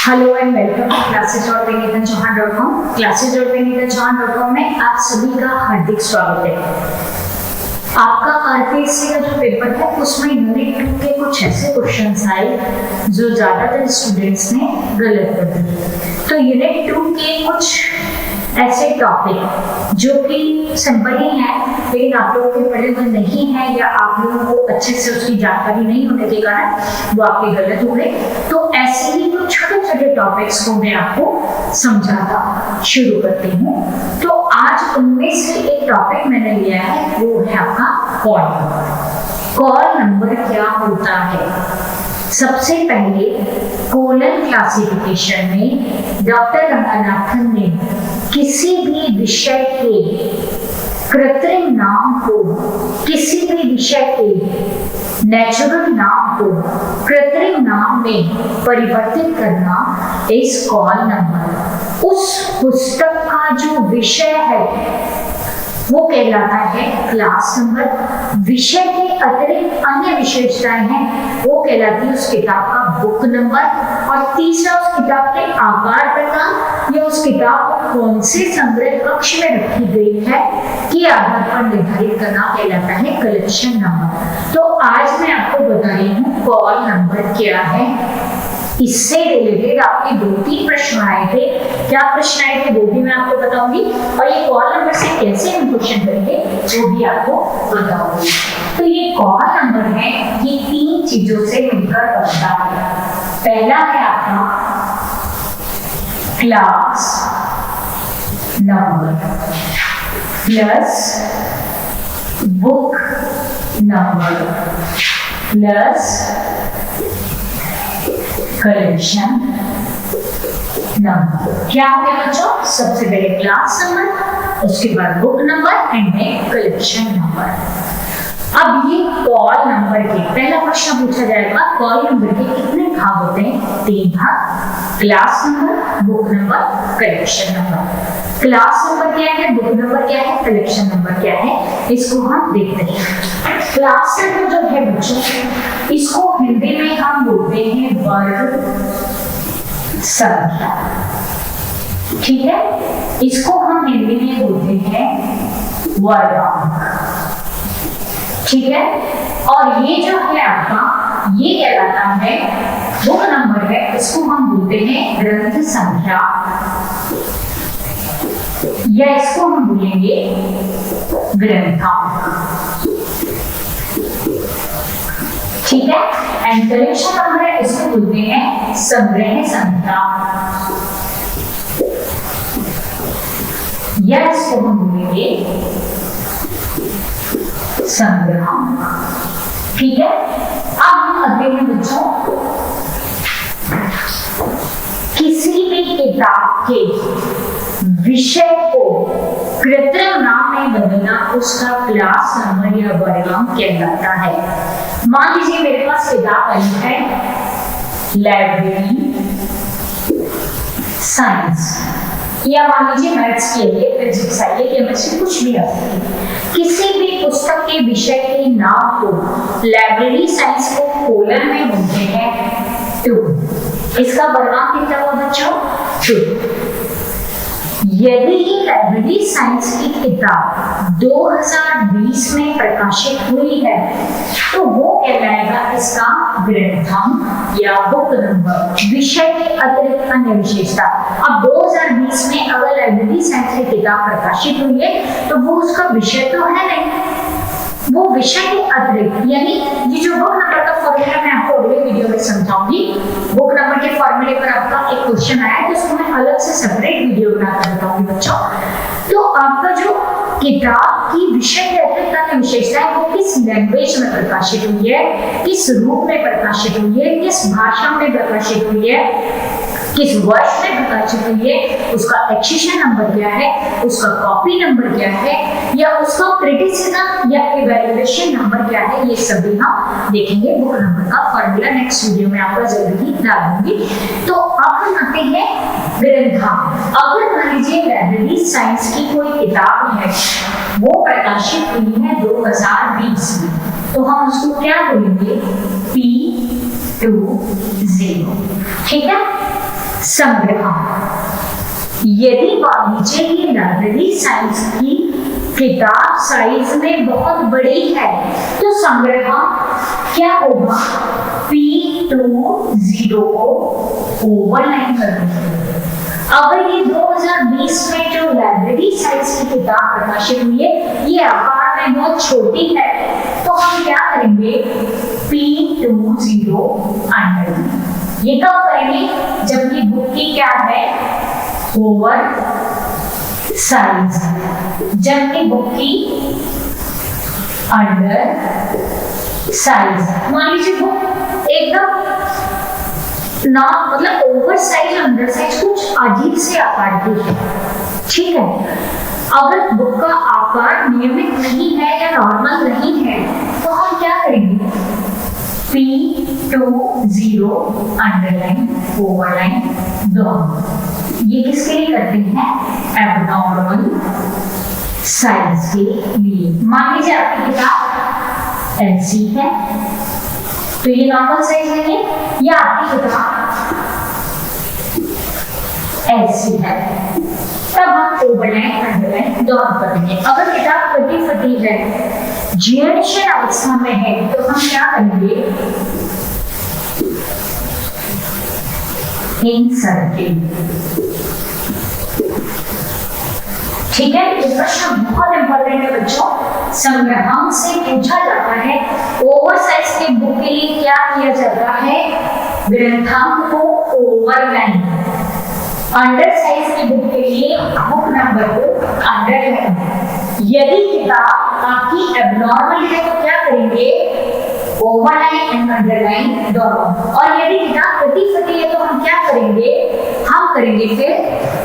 Hello and welcome to classes.Chauhan.com। classes.Chauhan.com में आप सभी का हार्दिक स्वागत है। आपका RSSB का जो पेपर है उसमें यूनिट 2 के कुछ ऐसे क्वेश्चंस आए जो ज्यादातर स्टूडेंट्स ने गलत कर दिए। तो यूनिट 2 के कुछ ऐसे टॉपिक जो कि सिंपल ही है लेकिन आप लोगों के पढ़े हुए नहीं है या आप लोगों को अच्छे से उसकी जानकारी नहीं होने के कारण वो आपके गलत हो गए। तो ऐसे ही कुछ छोटे छोटे टॉपिक्स को मैं आपको समझाना शुरू करती हूँ। तो आज उनमें से एक टॉपिक मैंने लिया है, वो है आपका कॉल नंबर। कॉल नंबर क्या होता है? सबसे पहले कोलन क्लासिफिकेशन में डॉक्टर रंगनाथन ने किसी भी विषय के कृत्रिम नाम को, किसी भी विषय के नेचुरल नाम को कृत्रिम नाम में परिवर्तित करना इस कॉल नंबर। उस पुस्तक का जो विषय है वो कहलाता है क्लास नंबर। विषय के अतिरिक्त अन्य विशेषताएं हैं वो कहलाती है उस किताब का बुक नंबर। और तीसरा, उस किताब के आकार प्रकार या उस किताब कौन से संग्रह कक्ष में रखी गई है के आधार पर निर्धारित करना कहलाता है कलेक्शन नंबर। तो आज मैं आपको बता रही हूँ कॉल नंबर क्या है। इससे रिलेटेड आपके 2-3 प्रश्न आए थे। क्या प्रश्न आए थे वो भी मैं आपको बताऊंगी और ये कॉल नंबर से कैसे हम क्वेश्चन करेंगे वो भी आपको बताऊंगी। तो ये कॉल नंबर है, ये 3 चीजों से मिलकर बनता है। पहला है आपका class number plus book number plus collection number. क्या हो गया बच्चों? सबसे पहले क्लास नंबर, उसके बाद book number and then collection number. अब ये कॉल नंबर के पहला प्रश्न पूछा जाएगा, कॉल नंबर के कितने भाग होते हैं? 3 भाग, class number, book number, collection number. Class number क्या है, बुक नंबर क्या है, कलेक्शन नंबर क्या है, इसको हम देखते हैं। क्लास नंबर जो है बच्चों, इसको हिंदी में हम बोलते हैं वर्ग संख्या। ठीक है, इसको हम हिंदी में बोलते हैं वर्गांक। ठीक है, और ये जो है आपका ये कहलाता है बुक नंबर है, इसको हम बोलते हैं ग्रंथ संख्या या इसको हम बोलेंगे ग्रंथांक। ठीक है, एंड कलेक्शन नंबर है, इसको बोलते हैं संग्रह संख्या या इसको हम बोलेंगे संग्रहांक। ठीक है, अब हम आते हैं बच्चों, किसी भी किताब के विषय को कृत्रिम नाम में बदलना उसका क्लास नंबर या वर्गांक कहलाता है। मान लीजिए मेरे पास किताब आई है लाइब्रेरी साइंस, या मान लीजिए मैथ्स के लिए, फिजिक्स आई है, केमिस्ट्री, कुछ भी है। किसी भी पुस्तक के विषय के नाम को लाइब्रेरी साइंस को कोलन में बोलते हैं 2। इसका वर्गांक कितना हुआ बच्चों? 2। यदि ये लाइब्रेरी साइंस की किताब 2020 में प्रकाशित हुई है तो वो कहलाएगा इसका ग्रंथांक या बुक नंबर, विषय के अतिरिक्त अन्य विशेषता। अब 2020 में अगर लाइब्रेरी साइंस की किताब प्रकाशित हुई है तो वो उसका विषय तो है नहीं, वो विषय के अतिरिक्त, यानी ये जो बुक नंबर का फॉर्मूला मैं आपको अगले वीडियो में समझाऊंगी। बुक नंबर के फॉर्मूले पर आपका एक क्वेश्चन आया तो उसको मैं अलग से सेपरेट वीडियो बनाकर बताऊंगी बच्चों। तो आपका जो किताब की विषय के अतिरिक्त अन्य विशेषता है वो किस लैंग्वेज में प्रकाशित हुई है, किस रूप में प्रकाशित हुई है, किस भाषा में प्रकाशित हुई है, किस वर्ष में प्रकाशित हुई है, उसका एक्सेशन नंबर क्या है, उसका कॉपी नंबर क्या है, या उसका क्रिटिसिज्म या इवैल्यूएशन नंबर क्या है, ये सभी हम देखेंगे। बुक नंबर का फॉर्मूला नेक्स्ट वीडियो में आपका जल्दी ही डाल दूंगी। तो अब हम आते हैं ग्रंथांक। अगर मान लीजिए लाइब्रेरी साइंस की कोई किताब है वो प्रकाशित हुई है 2020 में, तो हम उसको क्या बोलेंगे? P20। ठीक है, संग्रह। यदि मान लीजिए ये लाइब्रेरी साइंस की किताब साइज में बहुत बड़ी है तो संग्रह क्या होगा, P20 को ओवरलाइन कर देंगे। अगर ये 2020 में जो लाइब्रेरी साइंस की किताब प्रकाशित हुई है ये आकार में बहुत छोटी है तो हम क्या करेंगे, P20 अंडरलाइन। ये कब करेंगे, जबकि बुक की क्या है, ओवर साइज, जबकि बुक की अंडर साइज। मान लीजिए बुक एकदम ना मतलब ओवर साइज अंडर साइज कुछ अजीब से आकार की है, ठीक है। अगर बुक का आकार नियमित नहीं है या नॉर्मल नहीं है तो हम क्या करेंगे, P20 अंडरलाइन ओवरलाइन दोनों। ये किसके लिए करते हैं, एबनॉर्मल साइज के लिए। मान लीजिए आपकी किताब ऐसी है तो ये नॉर्मल साइज है या आपकी किताब ऐसी है, तब हम ओवरलाइन अंडरलाइन दोनों करेंगे। अगर किताब कटी फटी है, जीर्णशीर्ण अवस्था में है तो हम क्या करेंगे, इंसर्टिंग, ठीक है। ये प्रश्न बहुत इंपॉर्टेंट है बच्चों, संग्रहांक से पूछा जाता है ओवर साइज की बुक के लिए क्या किया जाता है, ग्रंथांक को ओवरलाइन, अंडर साइज की बुक के लिए बुक नंबर को अंडरलाइन। यदि किताब आपकी एबनॉर्मल है तो क्या करेंगे, ओवरलाइन एंड अंडरलाइन दोनों। और यदि किताब कटी फटी है तो हम क्या करेंगे, हम करेंगे फिर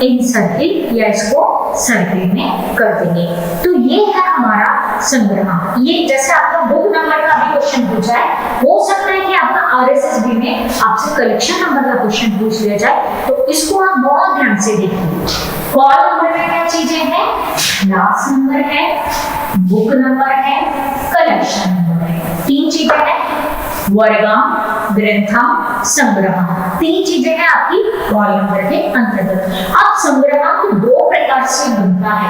इंसर्टिंग या इसको सर्किल में कर देंगे। तो ये है हमारा संग्रह। ये जैसे आपका बुक नंबर का भी क्वेश्चन पूछा है, हो सकता है कि आपका RSSB में आपसे कलेक्शन नंबर का क्वेश्चन पूछ लिया जाए, तो इसको आप बहुत ध्यान से देखिए। कॉल नंबर में क्या चीजें हैं, क्लास नंबर है, बुक नंबर है, कलेक्शन नंबर है, तीन चीजें हैं, वर्गांक, ग्रंथांक, संग्रह, तीन चीजें हैं आपकी कॉल नंबर के अंतर्गत। अब संग्रहांक दो प्रकार से बनता है,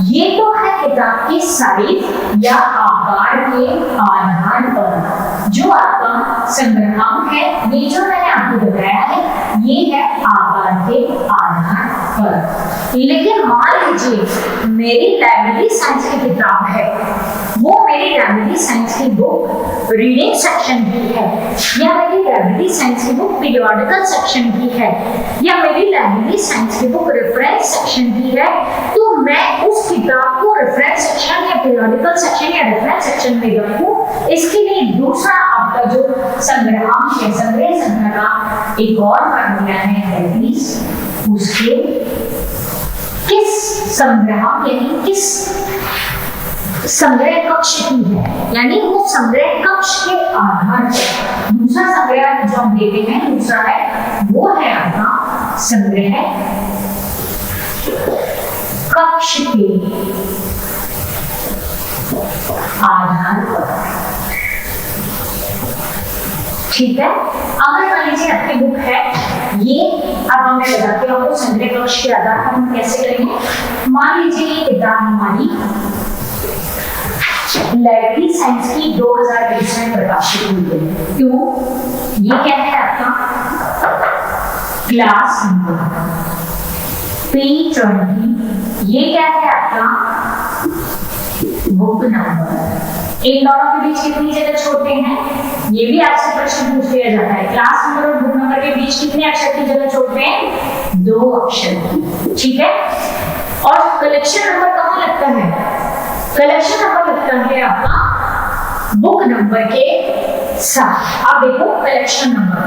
ये तो है किताब की साइज या आकार के आधार पर जो आपका संग्रहांक है, ये जो मैंने आपको बताया है ये है आकार के आधार पर। लेकिन मान लीजिए मेरी लाइब्रेरी साइंस की किताब है, वो मेरी लाइब्रेरी साइंस की बुक रीडिंग सेक्शन की है, या मेरी लाइब्रेरी साइंस की बुक पीरियोडिकल सेक्शन की है, या मेरी लाइब्रेरी साइंस की बुक रेफरेंस सेक्शन की है, तो मैं उस किताब को रेफरेंस सेक्शन या पीरियोडिकल सेक्शन या रेफरेंस सेक्शन में रखूं। इसके लिए दूसरा आपका जो संग्रहांक है, संग्रह संग्रह एक और फार्मूला है, उसके किस संग्रहांक यानी किस संग्रह कक्ष की है, यानी वो संग्रह कक्ष के आधार पर दूसरा संग्रह जो हम देते हैं, दूसरा है वो है आपका संग्रह कक्ष के आधार पर, ठीक है। अगर मान लीजिए आपकी बुक है ये, अब हमें बताते हैं आपको संग्रह कक्ष के आधार पर हम कैसे करेंगे। मान लीजिए ये किताब हमारी लाइब्रेरी साइंस की 2020 में प्रकाशित हुई है, तो ये क्या है आपका क्लास नंबर P20, ये क्या है आपका बुक नंबर। इन दोनों के बीच कितनी जगह छोड़ते हैं, ये भी आपसे प्रश्न पूछ लिया जाता है। क्लास नंबर और बुक नंबर के बीच कितने अक्षर की जगह छोड़ते हैं, 2 अक्षर की, ठीक है। और कलेक्शन नंबर कहाँ लगता है, कलेक्शन नंबर लगता है आपका बुक नंबर के साथ। अब देखो कलेक्शन नंबर,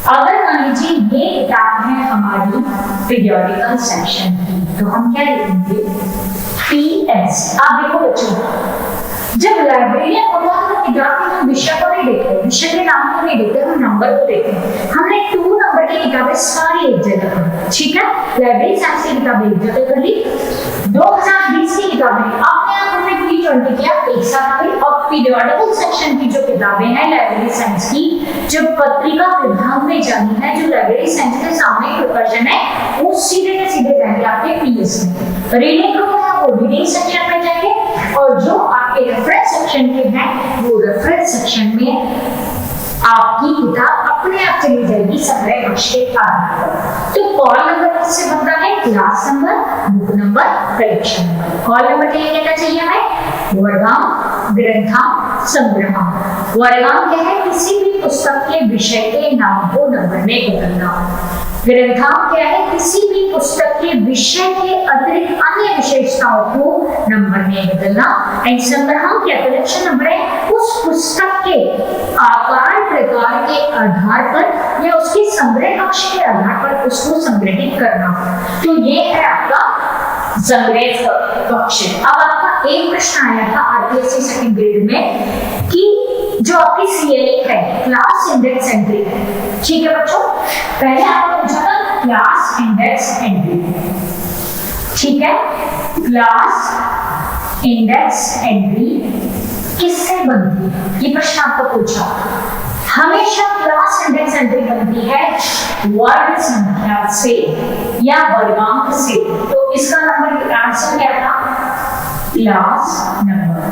अगर मान लीजिए ये किताब है हमारी पीरियोडिकल सेक्शन की, तो हम क्या लिखेंगे PS। अब देखो बच्चों, जब लाइब्रेरियन होता है तो किताब के हम विषय को नहीं देखते, विषय के नाम को नहीं देखते, हम नंबर को देखते हैं। हमने 2 नंबर की किताबें सारी एक जगह कर, ठीक है। लाइब्रेरी साइंस की किताबें एक जगह कर ली, 2020 की किताबें अपने आप हमने 2020 की आप एक साथ में, और पीरियोडिकल सेक्शन की जो किताबें हैं लाइब्रेरी साइंस की, जो पत्रिका विभाग में जानी है, जो लाइब्रेरी साइंस के सामने प्रिपरेशन है, वो सीधे के सीधे जाएंगे आपके पीएस में। रीडिंग ग्रुप है वो रीडिंग सेक्शन में जाएंगे, और जो आपके रेफरेंस सेक्शन के हैं वो रेफरेंस सेक्शन में आपकी किताब अपने आप चली जाएगी संग्रह बख्श के आधार पर। तो कॉल नंबर किससे बनता है? Class number, book number, collection number. Call number क्या कहना चाहिए हमें? वर्गांक, ग्रंथांक, संग्रहांक। वर्गांक क्या है? किसी भी पुस्तक के विषय के नाम को नंबर में बदलना। ग्रंथांक क्या है? किसी भी पुस्तक के विषय के अतिरिक्त अन्य विशेषताओं को नंबर में बदलना। एंड संग्रहांक क्या? कलेक्शन नंबर है उस पुस्तक के आकार प्रकार के आधार पर या उसके संग्रह कक्ष के आधार पर उसको संग्रहित करना। तो ये है आपका संग्रह कक्ष। अब आपका एक प्रश्न आया था आरपीएससी सेकंड ग्रेड में कि जो आपकी सीएलए है क्लास इंडेक्स एंट्री, ठीक है बच्चों, पहले आपको पूछा था क्लास इंडेक्स एंट्री, ठीक है। क्लास इंडेक्स एंट्री किससे बनती है? ये प्रश्न आपको पूछा। हमेशा क्लास इंडेक्स एंट्री बनती है वर्ग संख्या से या वर्गांक से। तो इसका नंबर आंसर क्या था? Class number.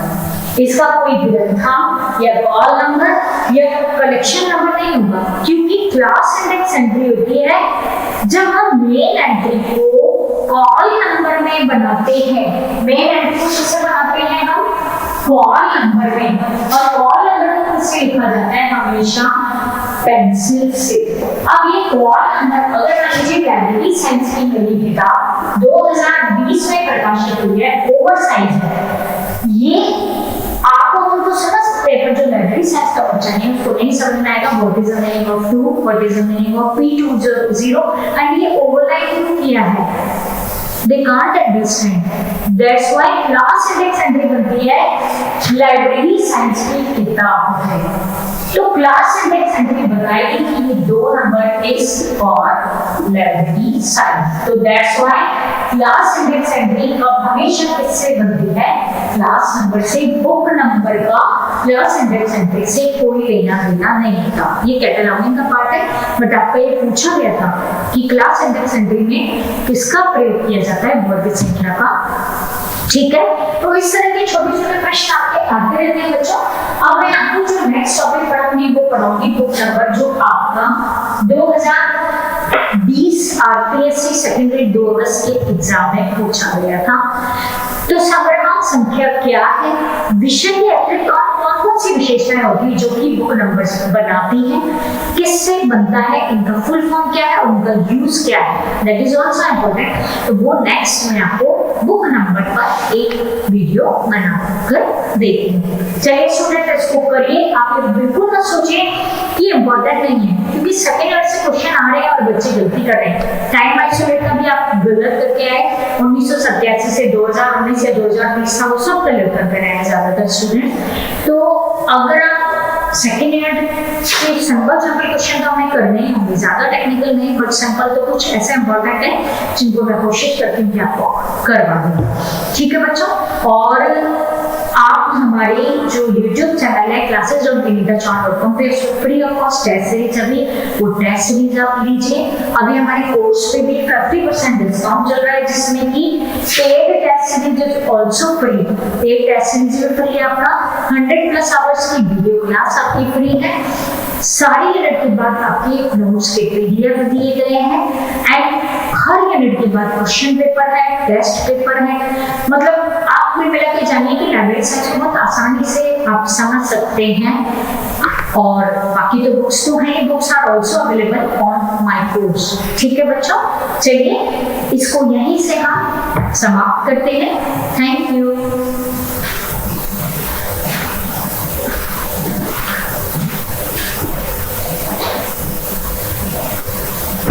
इसका कोई ग्रंथांक या कॉल नंबर या कलेक्शन नंबर नहीं होगा, क्योंकि क्लास इंडेक्स एंट्री होती है जब हम मेन एंट्री को कॉल नंबर में बनाते हैं। मेन एंट्री को किससे बनाते हैं हम? कॉल नंबर में। और कॉल नंबर को किससे लिखा जाता है? हमेशा पेंसिल से। अब ये कॉल नंबर अगर मान लीजिए लाइब्रेरी साइंस की मेरी किताब 2020 में प्रकाशित हुई है, ओवर साइज है, ये आपको तो समझ सकते हैं, पर जो लाइब्रेरी साइंस का बच्चा है उसको नहीं समझ में आएगा what is the meaning of 2, what is the meaning of P20 and ये ओवरलाइन क्यों किया है? They can't understand. That's why class index entry बनती है लाइब्रेरी साइंस की किताब है। तो क्लास इंडेक्स एंट्री बताएगी कि ये दो नंबर इस और लाइब्रेरी साइंस। तो that's why class index entry कब हमेशा किससे बनती है? क्लास नंबर से। बुक नंबर का क्लास इंडेक्स एंट्री से कोई लेना देना नहीं होता। ये कैटलॉगिंग का पार्ट है, बट आपको ये पूछा गया था कि क्लास इंडेक्स एंट्री में किसका प्रयोग किया जाता है? वर्ग संख्या का, ठीक है। तो इस तरह के छोटे छोटे प्रश्न आपके आते रहते हैं बच्चों। अब मैं आपको जो नेक्स्ट टॉपिक पढ़ाऊंगी वो पढ़ाऊंगी बुक नंबर, जो आपका 2020 आरपीएससी सेकेंडरी 2 अगस्त के एग्जाम में पूछा गया था। तो संग्रहांक संख्या क्या है? विषय के अतिरिक्त कौन कौन सी विशेषताएं होती है जो कि बुक नंबर्स बनाती हैं? किससे बनता है? इनका फुल फॉर्म क्या है? उनका यूज क्या है? That is also important. तो वो नेक्स्ट मैं आपको बुक नंबर पर एक वीडियो बनाकर देती। चलिए स्टूडेंट इसको करिए। आप ये बिल्कुल ना सोचिए कि इम्पोर्टेंट नहीं है, क्योंकि सेकेंड ईयर से क्वेश्चन आ रहे हैं और बच्चे गलती कर रहे हैं। टाइम आइसोलेट का भी आप गलत करके आए। 1987 से 2019 या 2020 था, वो सब गलत करके रहे हैं ज्यादातर स्टूडेंट। तो अगर आप सेकेंड ईयर के सिंपल सिंपल क्वेश्चन तो हमें करने ही होंगे, ज्यादा टेक्निकल नहीं, बट सिंपल तो कुछ ऐसे इंपॉर्टेंट है जिनको मैं कोशिश करती हूँ कि आपको करवा दूँ, ठीक है बच्चों। और आप हमारे जो YouTube चैनल है classes.inf.Sc पे free of cost test series अभी वो टेस्ट सीरीज आप लीजिए। अभी हमारे कोर्स पे भी 50% डिस्काउंट चल रहा है, जिसमें कि paid test series is also free. Paid test series भी फ्री है, आपका 100+ आवर्स की वीडियो क्लास आपकी फ्री है। सारी यूनिट के बाद आपके नोट्स के पीडीएफ दिए गए हैं एंड हर यूनिट के बाद क्वेश्चन पेपर है, टेस्ट पेपर है। मतलब आप में मिला के जानिए कि लाइब्रेरी साइंस को बहुत आसानी से आप समझ सकते हैं। और बाकी तो बुक्स तो हैं, books are also available on my course, ठीक है बच्चों। चलिए इसको यहीं से हम समाप्त करते हैं। Thank you.